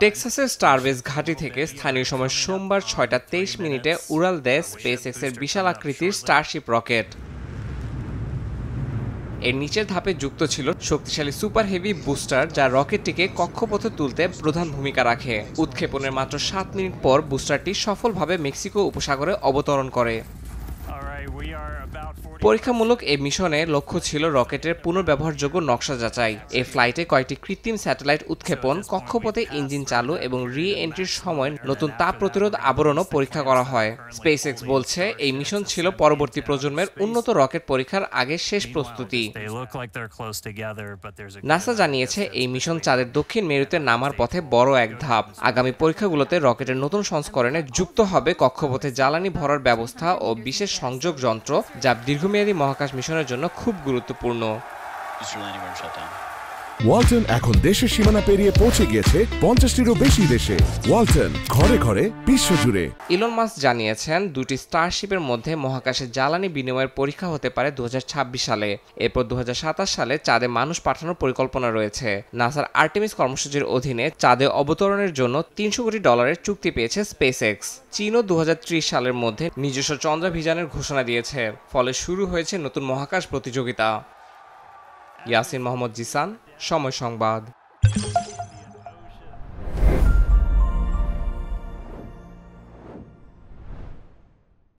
টেক্সাসের স্টারবেজ ঘাঁটি থেকে স্থানীয় সময় সোমবার 6:23 উড়াল দেয় স্পেসএক্সের বিশাল আকৃতির স্টারশিপ রকেট। এর নিচের ধাপে যুক্ত ছিল শক্তিশালী সুপার হেভি বুস্টার, যা রকেটটিকে কক্ষপথে তুলতে প্রধান ভূমিকা রাখে। উৎক্ষেপণের মাত্র 7 মিনিট পর বুস্টারটি সফলভাবে মেক্সিকো উপসাগরে অবতরণ করে। পরীক্ষামূলক এই মিশনের লক্ষ্য ছিল রকেটের পুনর্ব্যবহারযোগ্য নকশা যাচাই। এই ফ্লাইটে কয়েকটি কৃত্রিম স্যাটেলাইট উৎক্ষেপণ, কক্ষপথে ইঞ্জিন চালু এবং রি এন্ট্রির সময় নতুন তাপ প্রতিরোধ আবরণও পরীক্ষা করা হয়। স্পেসএক্স বলছে এই মিশন ছিল পরবর্তী প্রজন্মের উন্নত রকেট পরীক্ষার আগে শেষ প্রস্তুতি। নাসা জানিয়েছে এই মিশন চাঁদের দক্ষিণ মেরুতে নামার পথে বড় এক ধাপ। আগামী পরীক্ষাগুলোতে রকেটের নতুন সংস্করণে যুক্ত হবে কক্ষপথে জ্বালানি ভরার ব্যবস্থা ও বিশেষ সংযোগ যন্ত্র, যা দীর্ঘমেয়াদী মহাকাশ মিশনের জন্য খুব গুরুত্বপূর্ণ। ওয়ালটন এখন দেশের সীমানা পেরিয়ে পৌঁছে গিয়েছে 50টিরও বেশি দেশে। ওয়ালটন, ঘরে ঘরে বিশ্বজুড়ে। ইলন মাস্ক জানিয়েছেন দুটি স্টারশিপের মধ্যে মহাকাশে জ্বালানি বিনিময়ের পরীক্ষা হতে পারে 2026 সালে। এরপর 2027 সালে চাঁদে মানুষ পাঠানোর পরিকল্পনা রয়েছে। নাসার আর্টেমিস কর্মসূচির অধীনে চাঁদে অবতরণের জন্য $300 কোটি চুক্তি পেয়েছে স্পেসএক্স। চীনও 2030 সালের মধ্যে নিজস্ব চন্দ্রাভিযানের ঘোষণা দিয়েছে। ফলে শুরু হয়েছে নতুন মহাকাশ প্রতিযোগিতা। ইয়াসিন মোহাম্মদ জিসান, সময় সংবাদ।